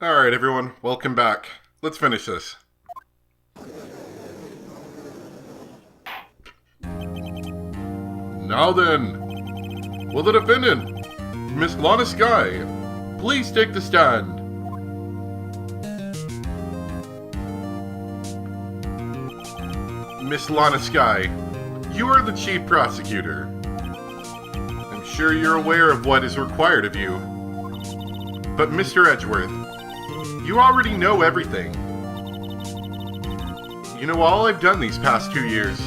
Alright everyone, welcome back. Let's finish this. Now then, will the defendant, Miss Lana Sky, please take the stand? Miss Lana Sky, you are the chief prosecutor. I'm sure you're aware of what is required of you. But Mr. Edgeworth, you already know everything. You know all I've done these past 2 years.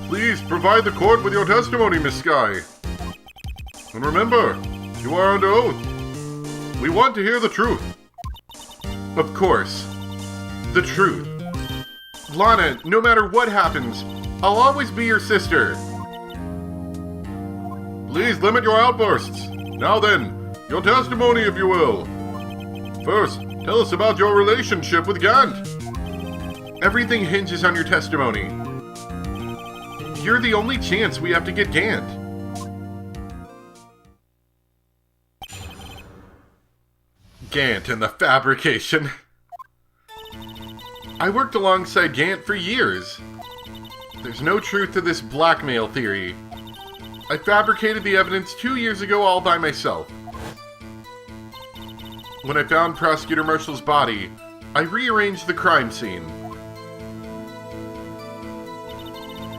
Please provide the court with your testimony, Miss Sky. And remember, you are under oath. We want to hear the truth. Of course. The truth. Lana, no matter what happens, I'll always be your sister. Please limit your outbursts. Now then, your testimony, if you will. First, tell us about your relationship with Gant. Everything hinges on your testimony. You're the only chance we have to get Gant. Gant and the fabrication. I worked alongside Gant for years. There's no truth to this blackmail theory. I fabricated the evidence 2 years ago all by myself. When I found Prosecutor Marshall's body, I rearranged the crime scene.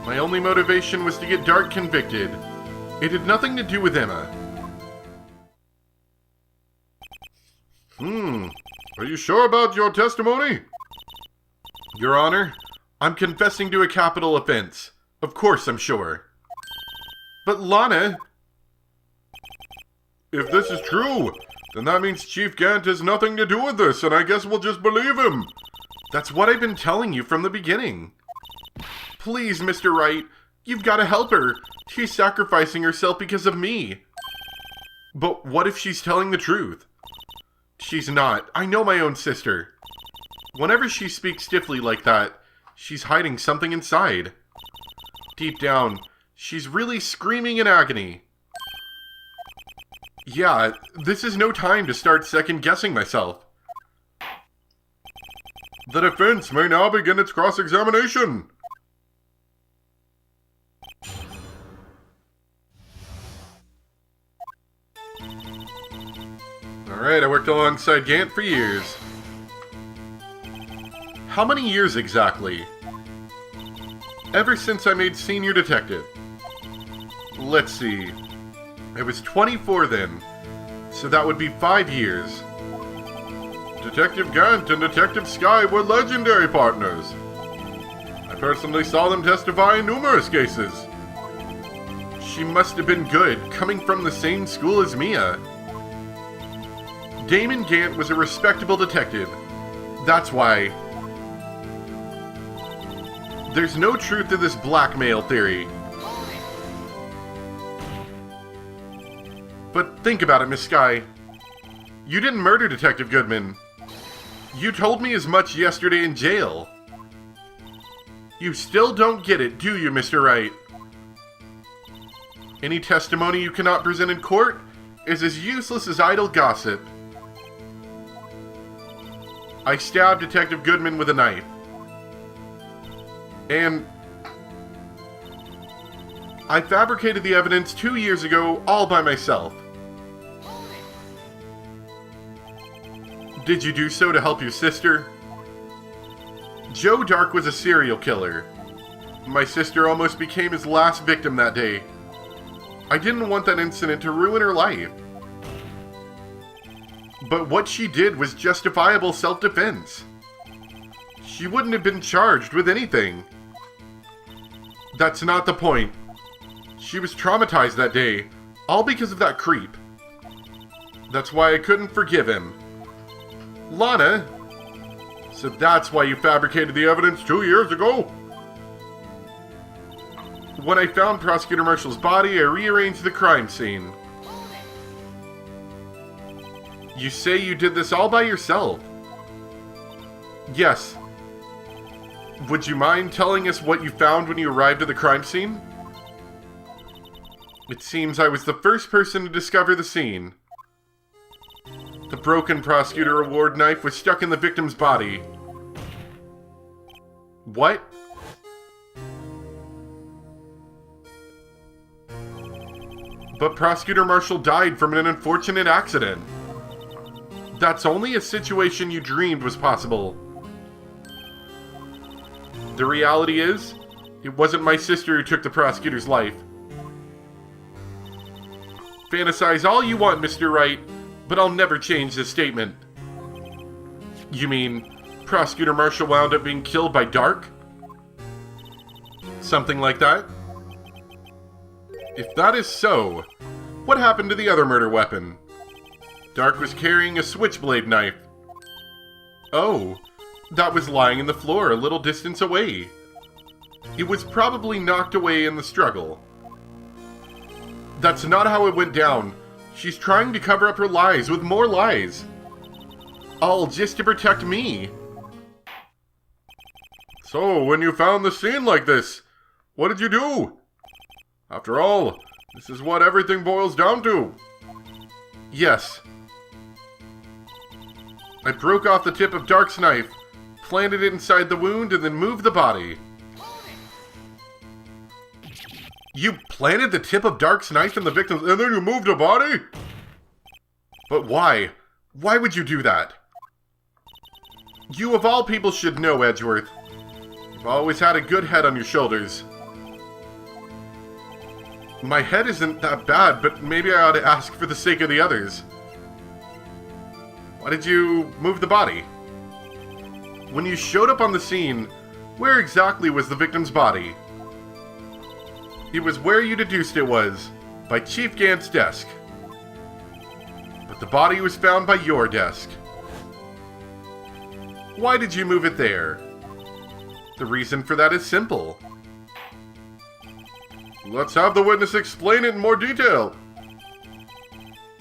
My only motivation was to get Dart convicted. It had nothing to do with Emma. Are you sure about your testimony? Your Honor, I'm confessing to a capital offense. Of course I'm sure. But Lana... If this is true, then that means Chief Gant has nothing to do with this, and I guess we'll just believe him. That's what I've been telling you from the beginning. Please, Mr. Wright, you've got to help her. She's sacrificing herself because of me. But what if she's telling the truth? She's not. I know my own sister. Whenever she speaks stiffly like that, she's hiding something inside. Deep down, she's really screaming in agony. Yeah, this is no time to start second-guessing myself. The defense may now begin its cross-examination. Alright, I worked alongside Gant for years. How many years exactly? Ever since I made senior detective. Let's see. I was 24 then, so that would be 5 years. Detective Gant and Detective Sky were legendary partners. I personally saw them testify in numerous cases. She must have been good, coming from the same school as Mia. Damon Gant was a respectable detective. That's why. There's no truth to this blackmail theory. But think about it, Miss Sky. You didn't murder Detective Goodman. You told me as much yesterday in jail. You still don't get it, do you, Mr. Wright? Any testimony you cannot present in court is as useless as idle gossip. I stabbed Detective Goodman with a knife. And I fabricated the evidence 2 years ago all by myself. Did you do so to help your sister? Joe Dark was a serial killer. My sister almost became his last victim that day. I didn't want that incident to ruin her life. But what she did was justifiable self-defense. She wouldn't have been charged with anything. That's not the point. She was traumatized that day, all because of that creep. That's why I couldn't forgive him. Lana, so that's why you fabricated the evidence 2 years ago? When I found Prosecutor Marshall's body, I rearranged the crime scene. You say you did this all by yourself? Yes. Would you mind telling us what you found when you arrived at the crime scene? It seems I was the first person to discover the scene. The broken prosecutor award knife was stuck in the victim's body. What? But Prosecutor Marshall died from an unfortunate accident. That's only a situation you dreamed was possible. The reality is, it wasn't my sister who took the prosecutor's life. Fantasize all you want, Mr. Wright, but I'll never change this statement. You mean, Prosecutor Marshall wound up being killed by Dark? Something like that? If that is so, what happened to the other murder weapon? Dark was carrying a switchblade knife. Oh, that was lying in the floor a little distance away. It was probably knocked away in the struggle. That's not how it went down. She's trying to cover up her lies with more lies. All just to protect me. So, when you found the scene like this, what did you do? After all, this is what everything boils down to. Yes. I broke off the tip of Dark's knife, planted it inside the wound, and then moved the body. You planted the tip of Dark's knife in the victim's, and then you moved the body? But why? Why would you do that? You of all people should know, Edgeworth. You've always had a good head on your shoulders. My head isn't that bad, but maybe I ought to ask for the sake of the others. Why did you move the body? When you showed up on the scene, where exactly was the victim's body? It was where you deduced it was, by Chief Gant's desk. But the body was found by your desk. Why did you move it there? The reason for that is simple. Let's have the witness explain it in more detail.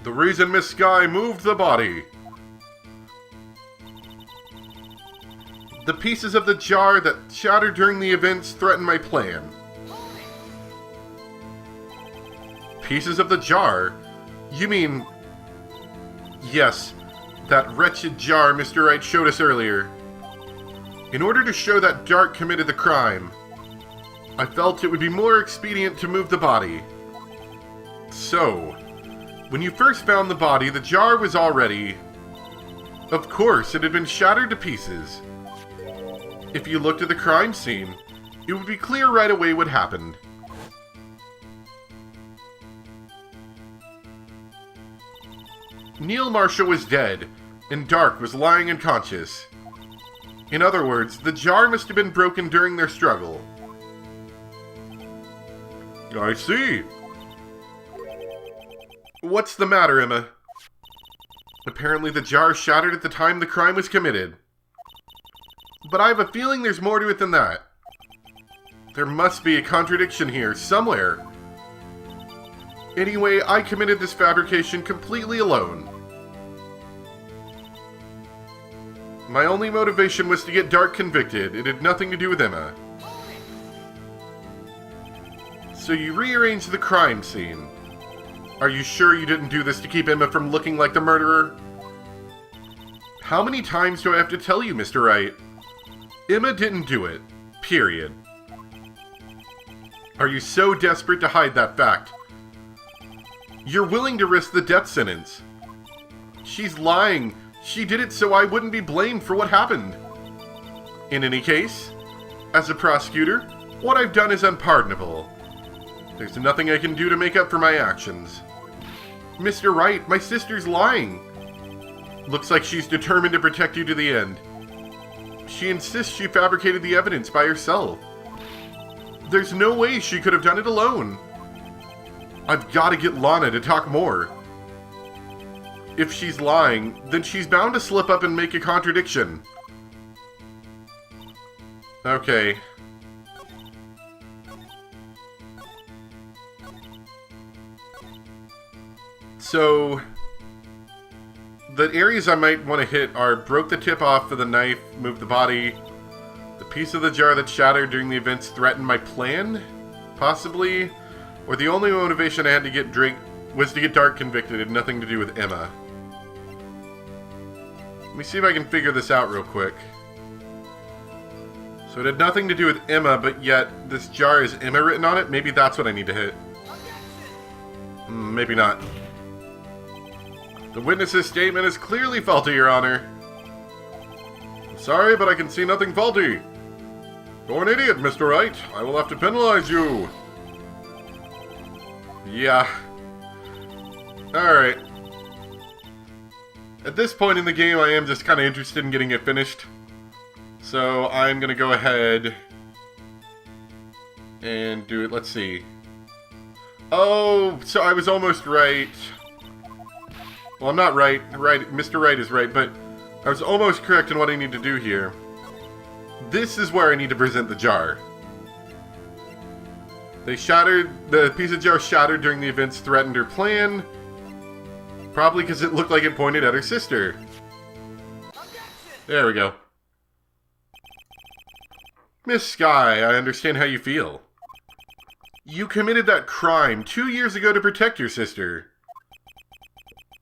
The reason Miss Skye moved the body. The pieces of the jar that shattered during the events threatened my plan. Pieces of the jar? You mean... Yes, that wretched jar Mr. Wright showed us earlier. In order to show that Dark committed the crime, I felt it would be more expedient to move the body. So, when you first found the body, the jar was already... Of course, it had been shattered to pieces. If you looked at the crime scene, it would be clear right away what happened. Neil Marshall was dead, and Dark was lying unconscious. In other words, the jar must have been broken during their struggle. I see. What's the matter, Emma? Apparently the jar shattered at the time the crime was committed. But I have a feeling there's more to it than that. There must be a contradiction here, somewhere. Anyway, I committed this fabrication completely alone. My only motivation was to get Dark convicted. It had nothing to do with Emma. So you rearranged the crime scene. Are you sure you didn't do this to keep Emma from looking like the murderer? How many times do I have to tell you, Mr. Wright? Emma didn't do it. Period. Are you so desperate to hide that fact? You're willing to risk the death sentence. She's lying. She did it so I wouldn't be blamed for what happened. In any case, as a prosecutor, what I've done is unpardonable. There's nothing I can do to make up for my actions. Mr. Wright, my sister's lying. Looks like she's determined to protect you to the end. She insists she fabricated the evidence by herself. There's no way she could have done it alone. I've got to get Lana to talk more. If she's lying, then she's bound to slip up and make a contradiction. Okay. So, the areas I might want to hit are broke the tip off of the knife, moved the body, the piece of the jar that shattered during the events threatened my plan, possibly, or the only motivation I had to get Drake was to get Dark convicted. It had nothing to do with Emma. Let me see if I can figure this out real quick. So it had nothing to do with Emma, but yet this jar is Emma written on it? Maybe that's what I need to hit. Maybe not. The witness's statement is clearly faulty, Your Honor. I'm sorry, but I can see nothing faulty. You're an idiot, Mr. Wright. I will have to penalize you. Yeah. Alright. At this point in the game, I am just kind of interested in getting it finished. So I'm going to go ahead and do it. Let's see. Oh, so I was almost right. Well, I'm not right. Mr. Wright is right, but I was almost correct in what I need to do here. This is where I need to present the jar. The piece of jar shattered during the events threatened her plan. Probably because it looked like it pointed at her sister. There we go. Miss Skye, I understand how you feel. You committed that crime 2 years ago to protect your sister.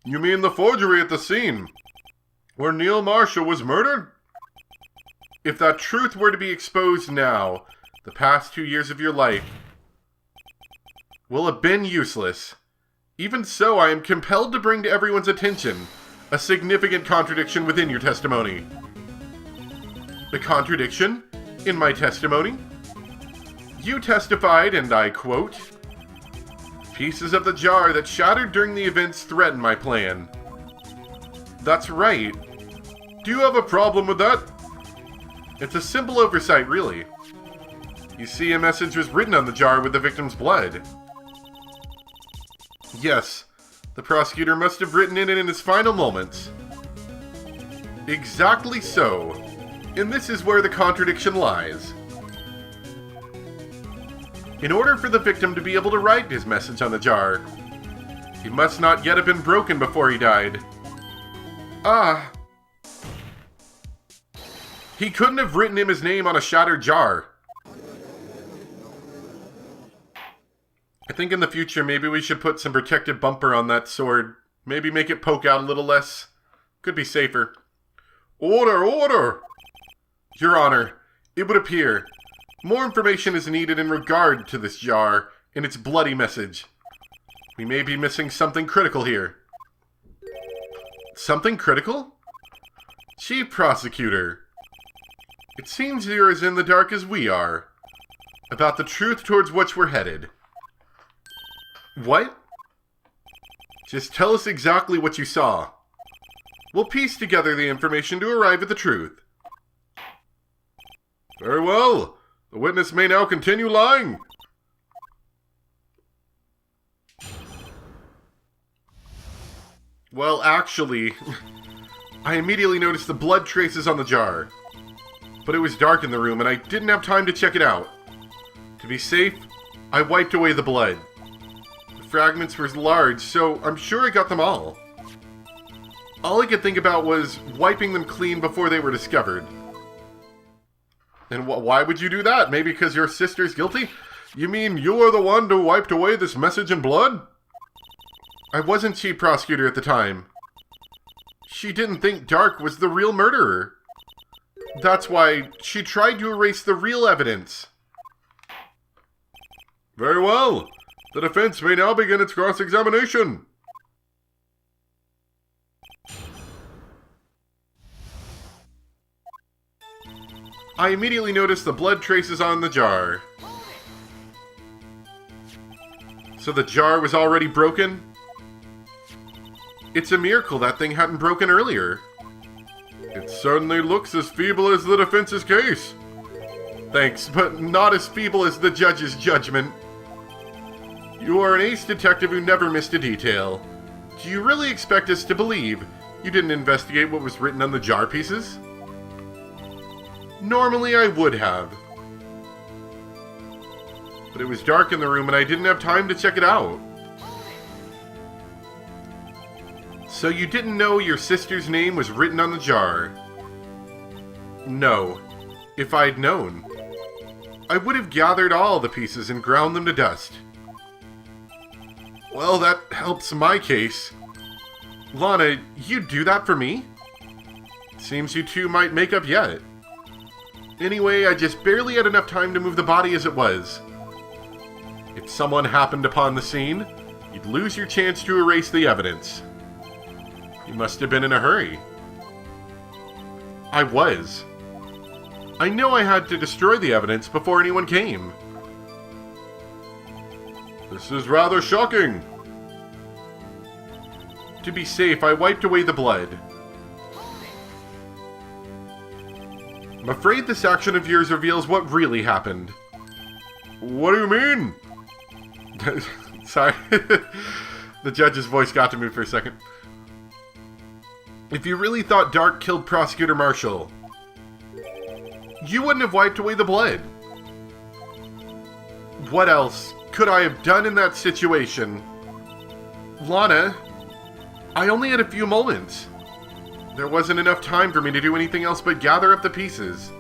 You mean the forgery at the scene, where Neil Marshall was murdered? If that truth were to be exposed now, the past 2 years of your life will have been useless. Even so, I am compelled to bring to everyone's attention a significant contradiction within your testimony. The contradiction in my testimony? You testified, and I quote, "Pieces of the jar that shattered during the events threaten my plan." That's right. Do you have a problem with that? It's a simple oversight, really. You see, a message was written on the jar with the victim's blood. Yes, the prosecutor must have written it in his final moments. Exactly so. And this is where the contradiction lies. In order for the victim to be able to write his message on the jar, he must not yet have been broken before he died. Ah. He couldn't have written him his name on a shattered jar. I think in the future maybe we should put some protective bumper on that sword. Maybe make it poke out a little less. Could be safer. Order, order! Your Honor, it would appear more information is needed in regard to this jar and its bloody message. We may be missing something critical here. Something critical? Chief Prosecutor, it seems you're as in the dark as we are about the truth towards which we're headed. What? Just tell us exactly what you saw. We'll piece together the information to arrive at the truth. Very well. The witness may now continue lying. Well, actually, I immediately noticed the blood traces on the jar. But it was dark in the room and I didn't have time to check it out. To be safe, I wiped away the blood. The fragments were large, so I'm sure I got them all. All I could think about was wiping them clean before they were discovered. And why would you do that? Maybe because your sister's guilty? You mean you're the one who wiped away this message in blood? I wasn't Chief Prosecutor at the time. She didn't think Dark was the real murderer. That's why she tried to erase the real evidence. Very well. The defense may now begin its cross-examination. I immediately noticed the blood traces on the jar. So the jar was already broken? It's a miracle that thing hadn't broken earlier. It certainly looks as feeble as the defense's case. Thanks, but not as feeble as the judge's judgment. You are an ace detective who never missed a detail. Do you really expect us to believe you didn't investigate what was written on the jar pieces? Normally I would have. But it was dark in the room and I didn't have time to check it out. So you didn't know your sister's name was written on the jar? No. If I'd known, I would have gathered all the pieces and ground them to dust. Well, that helps my case. Lana, you'd do that for me? Seems you two might make up yet. Anyway, I just barely had enough time to move the body as it was. If someone happened upon the scene, you'd lose your chance to erase the evidence. You must have been in a hurry. I was. I know I had to destroy the evidence before anyone came. This is rather shocking. To be safe, I wiped away the blood. I'm afraid this action of yours reveals what really happened. What do you mean? Sorry. The judge's voice got to me for a second. If you really thought Dark killed Prosecutor Marshall, you wouldn't have wiped away the blood. What else could I have done in that situation? Lana, I only had a few moments. There wasn't enough time for me to do anything else but gather up the pieces.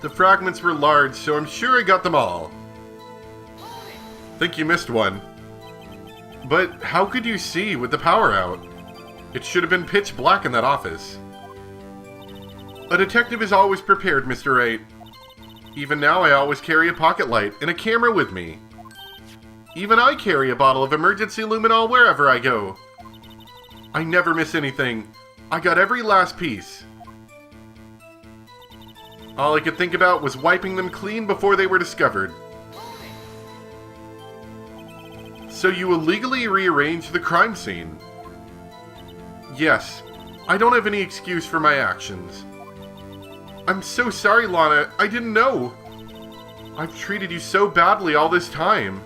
The fragments were large, so I'm sure I got them all. Think you missed one. But how could you see with the power out? It should have been pitch black in that office. A detective is always prepared, Mr. Wright. Even now I always carry a pocket light and a camera with me. Even I carry a bottle of emergency luminol wherever I go. I never miss anything. I got every last piece. All I could think about was wiping them clean before they were discovered. So you illegally rearranged the crime scene? Yes. I don't have any excuse for my actions. I'm so sorry, Lana. I didn't know. I've treated you so badly all this time.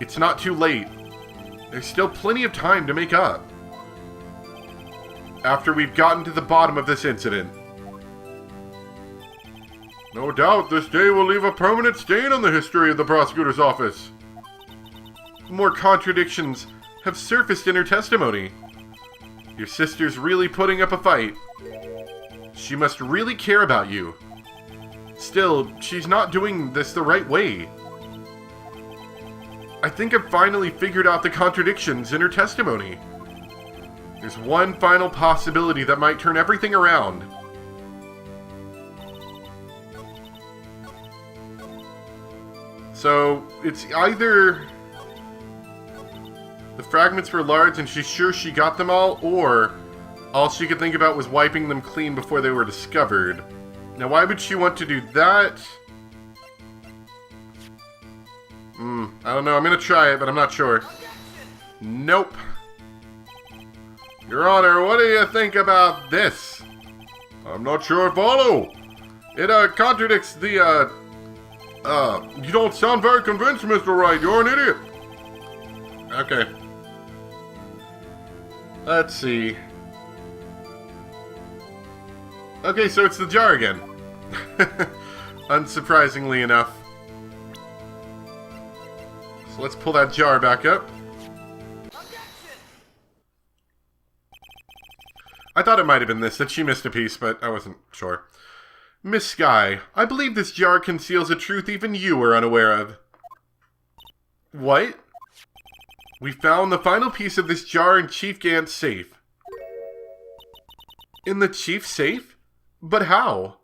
It's not too late. There's still plenty of time to make up. After we've gotten to the bottom of this incident. No doubt this day will leave a permanent stain on the history of the prosecutor's office. More contradictions have surfaced in her testimony. Your sister's really putting up a fight. She must really care about you. Still, she's not doing this the right way. I think I've finally figured out the contradictions in her testimony. There's one final possibility that might turn everything around. So, it's either the fragments were large and she's sure she got them all she could think about was wiping them clean before they were discovered. Now, why would she want to do that? I don't know. I'm going to try it, but I'm not sure. Nope. Your Honor, what do you think about this? I'm not sure I follow. It, contradicts the, you don't sound very convinced, Mr. Wright. You're an idiot. Okay. Let's see. Okay, so it's the jar again. Unsurprisingly enough. So let's pull that jar back up. I thought it might have been this, that she missed a piece, but I wasn't sure. Miss Skye, I believe this jar conceals a truth even you were unaware of. What? We found the final piece of this jar in Chief Gant's safe. In the Chief's safe? But how?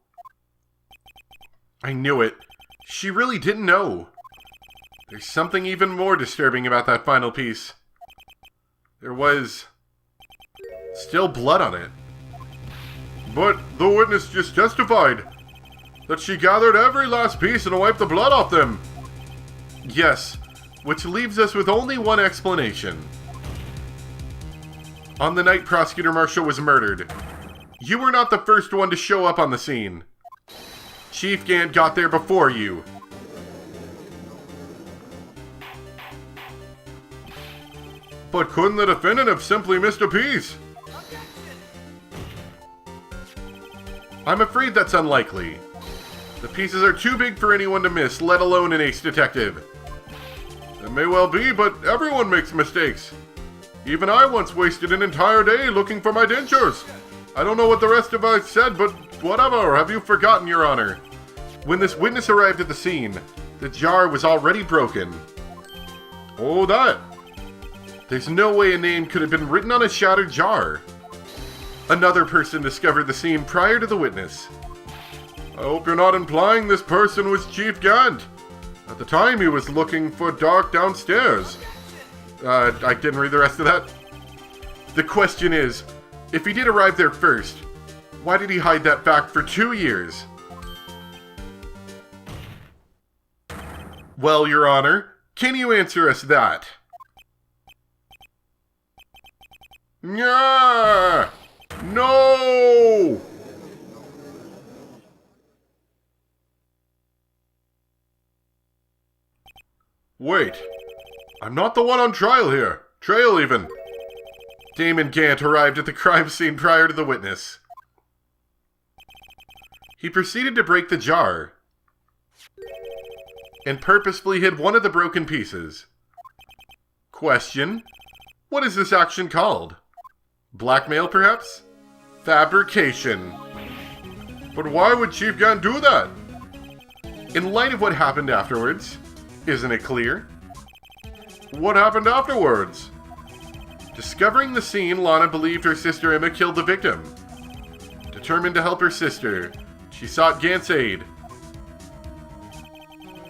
I knew it. She really didn't know. There's something even more disturbing about that final piece. There was still blood on it. But the witness just testified that she gathered every last piece and wiped the blood off them. Yes, which leaves us with only one explanation. On the night Prosecutor Marshall was murdered, you were not the first one to show up on the scene. Chief Gant got there before you. But couldn't the defendant have simply missed a piece? I'm afraid that's unlikely. The pieces are too big for anyone to miss, let alone an ace detective. It may well be, but everyone makes mistakes. Even I once wasted an entire day looking for my dentures. I don't know what the rest of us said, but whatever, have you forgotten, Your Honor? When this witness arrived at the scene, the jar was already broken. Oh, that. There's no way a name could have been written on a shattered jar. Another person discovered the scene prior to the witness. I hope you're not implying this person was Chief Gant. At the time, he was looking for Dark downstairs. I didn't read the rest of that. The question is, if he did arrive there first, why did he hide that fact for 2 years? Well, Your Honor, can you answer us that? Yeah! No! Wait, I'm not the one on trial here. Trail even. Damon Gant arrived at the crime scene prior to the witness. He proceeded to break the jar and purposefully hid one of the broken pieces. Question: what is this action called? Blackmail, perhaps? Fabrication. But why would Chief Gant do that? In light of what happened afterwards, isn't it clear? What happened afterwards? Discovering the scene, Lana believed her sister Emma killed the victim. Determined to help her sister, she sought Gant's aid.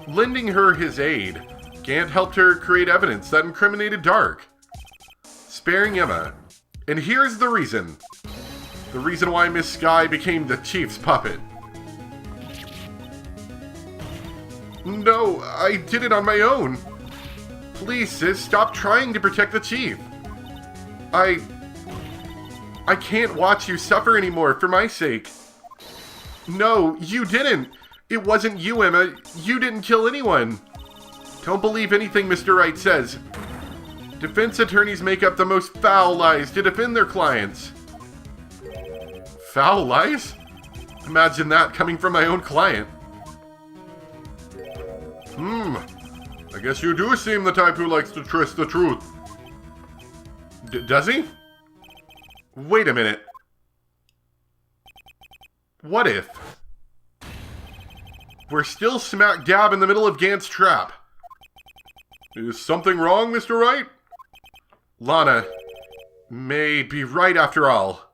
Lending her his aid, Gant helped her create evidence that incriminated Dark, sparing Emma. And here's the reason. The reason why Miss Sky became the Chief's puppet. No, I did it on my own. Please, sis, stop trying to protect the Chief. I can't watch you suffer anymore for my sake. No, you didn't. It wasn't you, Emma. You didn't kill anyone. Don't believe anything Mr. Wright says. Defense attorneys make up the most foul lies to defend their clients. Foul lies? Imagine that coming from my own client. I guess you do seem the type who likes to twist the truth. Does he? Wait a minute. What if we're still smack dab in the middle of Gant's trap? Is something wrong, Mr. Wright? Lana may be right after all.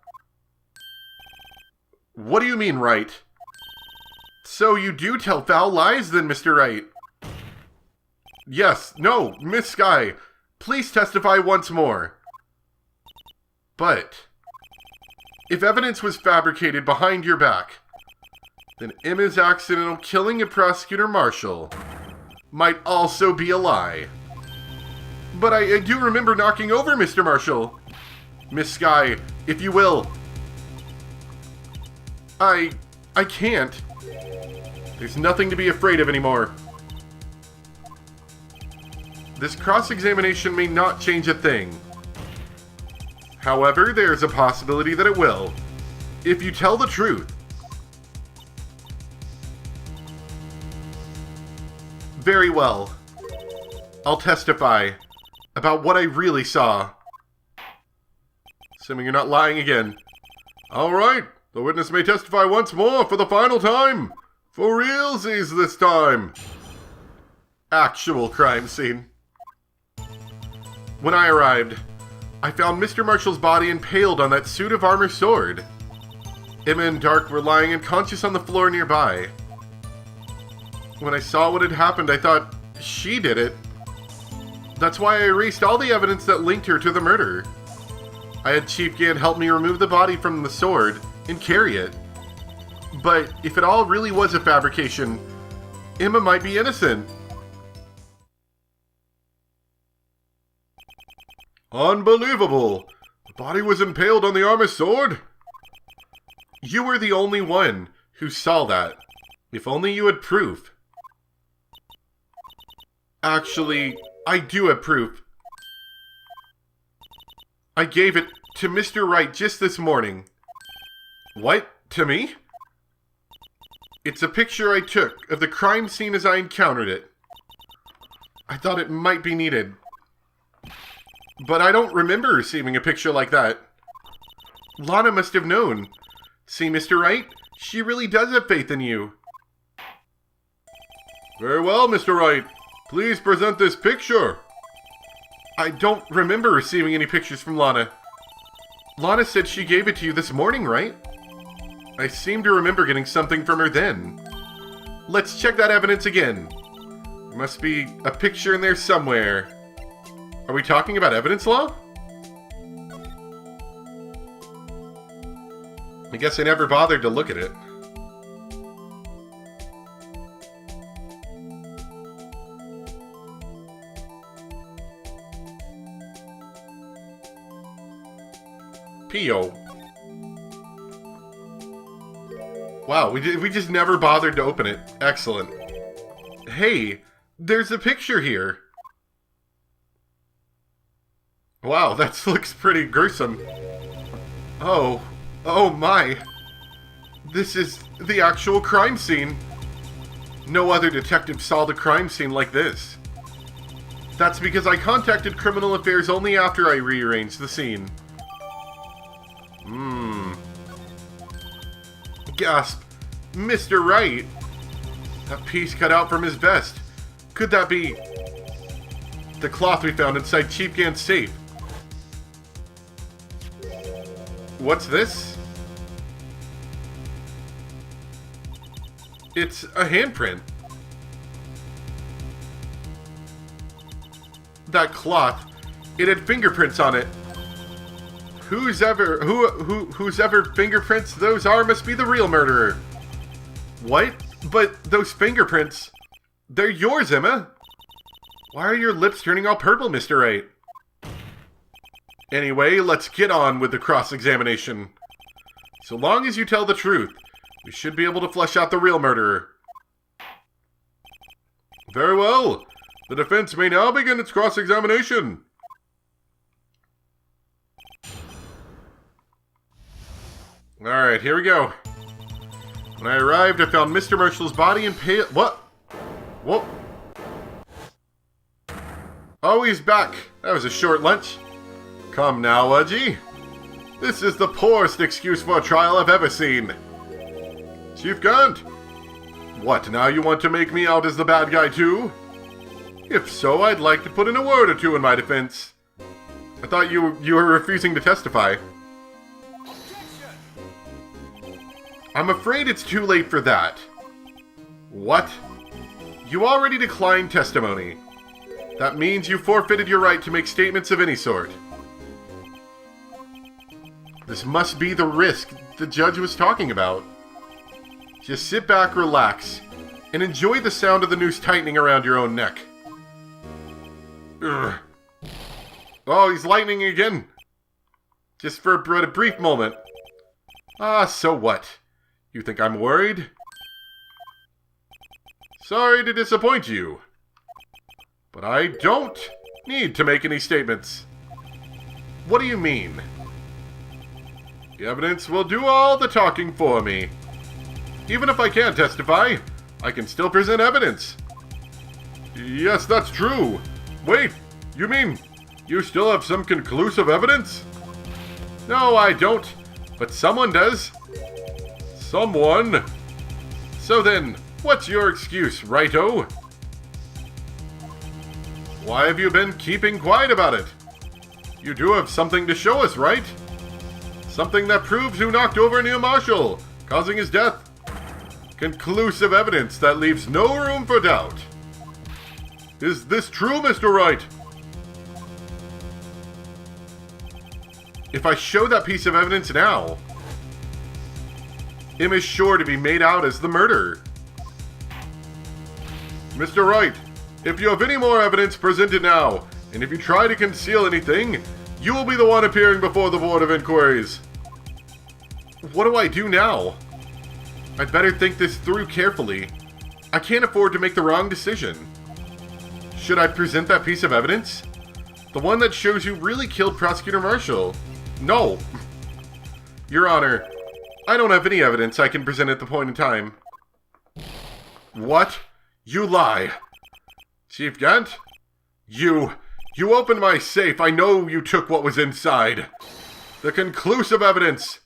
What do you mean, right? So you do tell foul lies then, Mr. Wright? Yes, no, Miss Sky, please testify once more. But if evidence was fabricated behind your back, then Emma's accidental killing of Prosecutor Marshall might also be a lie. But I do remember knocking over Mr. Marshall. Miss Sky, if you will. I can't. There's nothing to be afraid of anymore. This cross-examination may not change a thing. However, there's a possibility that it will, if you tell the truth. Very well. I'll testify about what I really saw. Assuming you're not lying again. All right, the witness may testify once more for the final time. For realsies this time. Actual crime scene. When I arrived, I found Mr. Marshall's body impaled on that suit of armor sword. Emma and Dark were lying unconscious on the floor nearby. When I saw what had happened, I thought she did it. That's why I erased all the evidence that linked her to the murder. I had Chief Gant help me remove the body from the sword and carry it. But if it all really was a fabrication, Emma might be innocent. Unbelievable! The body was impaled on the armor sword? You were the only one who saw that. If only you had proof. Actually, I do have proof. I gave it to Mr. Wright just this morning. What? To me? It's a picture I took of the crime scene as I encountered it. I thought it might be needed. But I don't remember receiving a picture like that. Lana must have known. See, Mr. Wright? She really does have faith in you. Very well, Mr. Wright. Please present this picture. I don't remember receiving any pictures from Lana. Lana said she gave it to you this morning, right? I seem to remember getting something from her then. Let's check that evidence again. There must be a picture in there somewhere. Are we talking about evidence law? I guess I never bothered to look at it. P.O. Wow, we just never bothered to open it. Excellent. Hey, there's a picture here. Wow, that looks pretty gruesome. Oh my. This is the actual crime scene. No other detective saw the crime scene like this. That's because I contacted Criminal Affairs only after I rearranged the scene. Gasp. Mr. Wright. That piece cut out from his vest. Could that be the cloth we found inside Chief Gant's safe? What's this? It's a handprint. That cloth, it had fingerprints on it. Whose ever fingerprints those are must be the real murderer. What? But those fingerprints, they're yours, Emma. Why are your lips turning all purple, Mr. Wright? Anyway, let's get on with the cross-examination. So long as you tell the truth, we should be able to flesh out the real murderer. Very well. The defense may now begin its cross-examination. Alright, here we go. When I arrived, I found Mr. Marshall's body in pale... What? Whoa. Oh, he's back. That was a short lunch. Come now, Udgy. This is the poorest excuse for a trial I've ever seen. Chief Gant? What, now you want to make me out as the bad guy too? If so, I'd like to put in a word or two in my defense. I thought you were refusing to testify. I'm afraid it's too late for that. What? You already declined testimony. That means you forfeited your right to make statements of any sort. This must be the risk the judge was talking about. Just sit back, relax, and enjoy the sound of the noose tightening around your own neck. Ugh. Oh, he's lightning again. Just for a brief moment. Ah, so what? You think I'm worried? Sorry to disappoint you. But I don't need to make any statements. What do you mean? The evidence will do all the talking for me. Even if I can't testify, I can still present evidence. Yes, that's true. Wait, you mean you still have some conclusive evidence? No, I don't. But someone does. Someone? So then, what's your excuse, righto? Why have you been keeping quiet about it? You do have something to show us, right? Something that proves who knocked over Neil Marshall, causing his death. Conclusive evidence that leaves no room for doubt. Is this true, Mr. Wright? If I show that piece of evidence now, him is sure to be made out as the murderer. Mr. Wright, if you have any more evidence, present it now, and if you try to conceal anything, you will be the one appearing before the Board of Inquiries. What do I do now? I'd better think this through carefully. I can't afford to make the wrong decision. Should I present that piece of evidence? The one that shows who really killed Prosecutor Marshall? No. Your Honor, I don't have any evidence I can present at the point in time. What? You lie. Chief Gant? You opened my safe. I know you took what was inside. The conclusive evidence.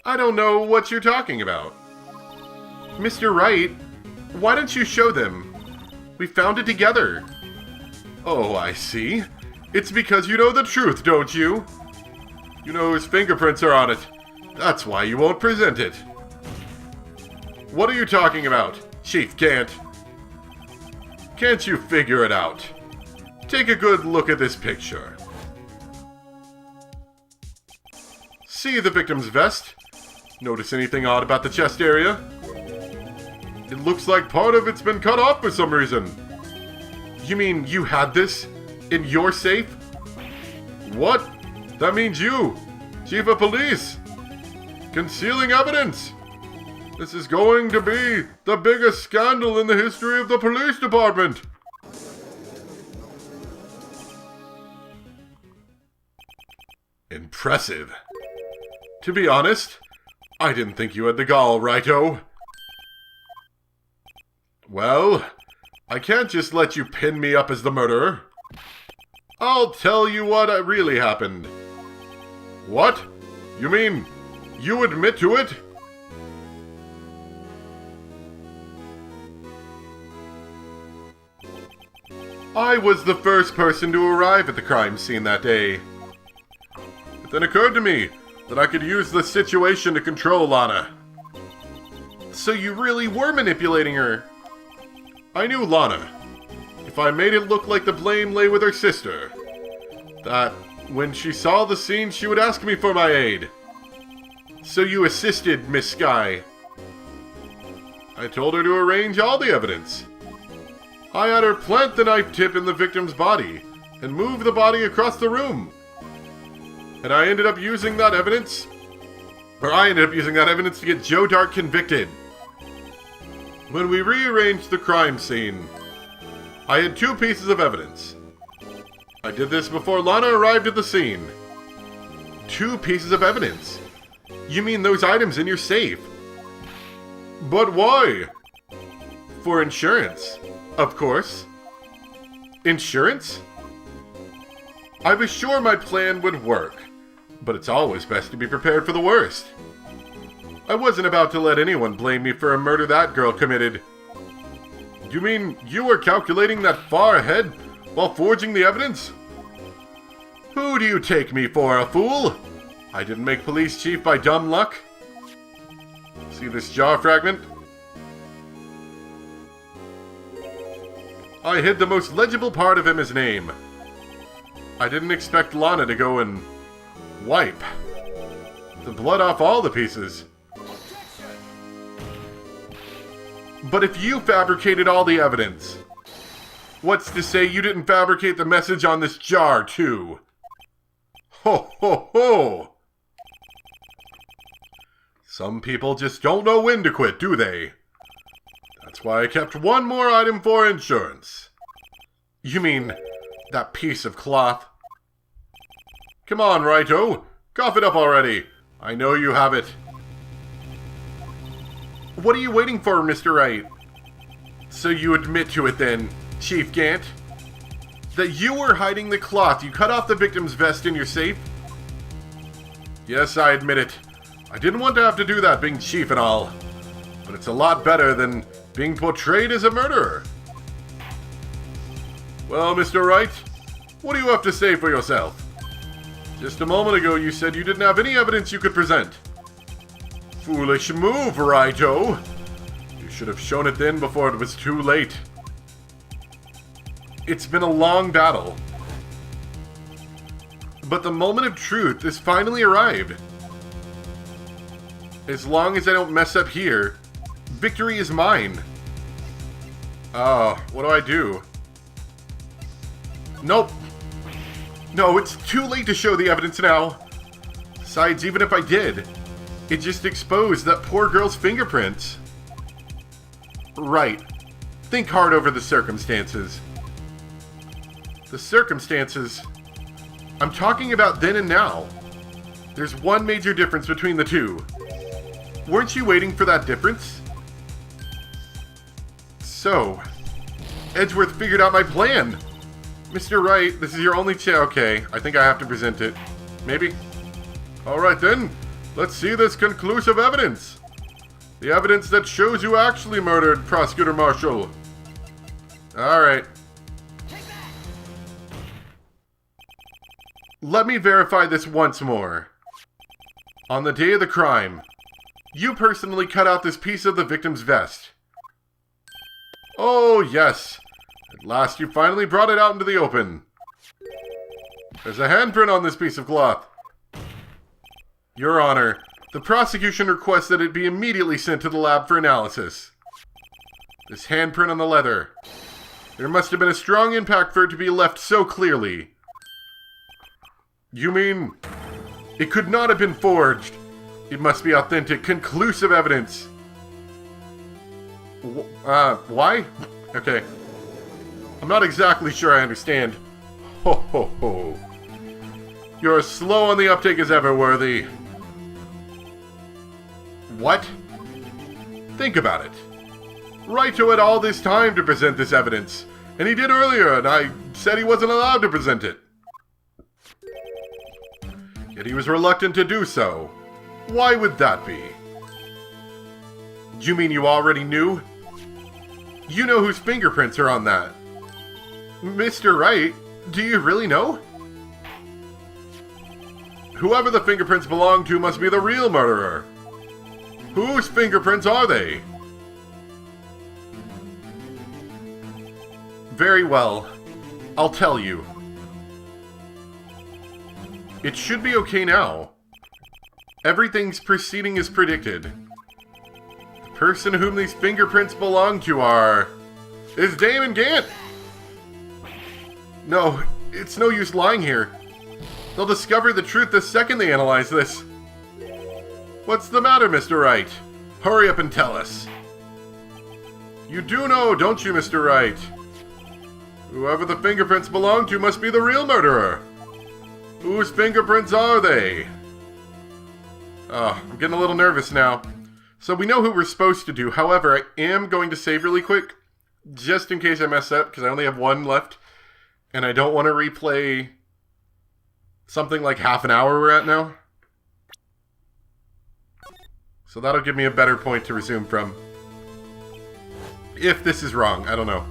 I don't know what you're talking about. Mr. Wright, why don't you show them? We found it together. Oh, I see. It's because you know the truth, don't you? You know his fingerprints are on it. That's why you won't present it. What are you talking about? Chief can't. Can't you figure it out? Take a good look at this picture. See the victim's vest? Notice anything odd about the chest area? It looks like part of it's been cut off for some reason. You mean you had this in your safe? What? That means you, Chief of Police, concealing evidence. This is going to be the biggest scandal in the history of the police department. Impressive. To be honest, I didn't think you had the gall, righto. Well, I can't just let you pin me up as the murderer. I'll tell you what really happened. What? You mean you admit to it? I was the first person to arrive at the crime scene that day. It then occurred to me that I could use the situation to control Lana. So you really were manipulating her? I knew Lana. If I made it look like the blame lay with her sister, that when she saw the scene she would ask me for my aid. So you assisted Miss Sky. I told her to arrange all the evidence. I had her plant the knife tip in the victim's body and move the body across the room. And I ended up using that evidence to get Joe Dart convicted. When we rearranged the crime scene, I had 2 pieces of evidence. I did this before Lana arrived at the scene. 2 pieces of evidence? You mean those items in your safe? But why? For insurance, of course. Insurance? I was sure my plan would work, but it's always best to be prepared for the worst. I wasn't about to let anyone blame me for a murder that girl committed. Do you mean you were calculating that far ahead while forging the evidence? Who do you take me for, a fool? I didn't make police chief by dumb luck. See this jaw fragment? I hid the most legible part of him, his name. I didn't expect Lana to go and wipe the blood off all the pieces. But if you fabricated all the evidence, what's to say you didn't fabricate the message on this jar, too? Ho, ho, ho! Some people just don't know when to quit, do they? That's why I kept one more item for insurance. You mean that piece of cloth? Come on, righto. Cough it up already. I know you have it. What are you waiting for, Mr. Wright? So you admit to it then, Chief Gant? That you were hiding the cloth you cut off the victim's vest in your safe? Yes, I admit it. I didn't want to have to do that being chief and all. But it's a lot better than being portrayed as a murderer. Well, Mr. Wright, what do you have to say for yourself? Just a moment ago you said you didn't have any evidence you could present. Foolish move, righto. You should have shown it then before it was too late. It's been a long battle. But the moment of truth has finally arrived. As long as I don't mess up here, victory is mine. Oh, what do I do? Nope. No, it's too late to show the evidence now. Besides, even if I did, it just exposed that poor girl's fingerprints. Right. Think hard over the circumstances. The circumstances? I'm talking about then and now. There's one major difference between the two. Weren't you waiting for that difference? So, Edgeworth figured out my plan. Mr. Wright, this is your only chance. Okay, I think I have to present it. Maybe? Alright then, let's see this conclusive evidence. The evidence that shows you actually murdered Prosecutor Marshall. Alright. Let me verify this once more. On the day of the crime, you personally cut out this piece of the victim's vest. Oh, yes. At last you finally brought it out into the open. There's a handprint on this piece of cloth. Your Honor, the prosecution requests that it be immediately sent to the lab for analysis. This handprint on the leather. There must have been a strong impact for it to be left so clearly. You mean, it could not have been forged? It must be authentic, conclusive evidence. Why? Okay. I'm not exactly sure I understand. Ho ho ho. You're as slow on the uptake as ever, Worthy. What? Think about it. Raito had all this time to present this evidence, and he did earlier, and I said he wasn't allowed to present it. Yet he was reluctant to do so. Why would that be? Do you mean you already knew? You know whose fingerprints are on that. Mr. Wright, do you really know? Whoever the fingerprints belong to must be the real murderer. Whose fingerprints are they? Very well. I'll tell you. It should be okay now. Everything's proceeding as predicted. The person whom these fingerprints belong to is Damon Gant! No, it's no use lying here. They'll discover the truth the second they analyze this. What's the matter, Mr. Wright? Hurry up and tell us. You do know, don't you, Mr. Wright? Whoever the fingerprints belong to must be the real murderer. Whose fingerprints are they? Oh, I'm getting a little nervous now. So we know who we're supposed to do. However, I am going to save really quick, just in case I mess up, because I only have one left. And I don't want to replay something like half an hour we're at now. So that'll give me a better point to resume from. If this is wrong, I don't know.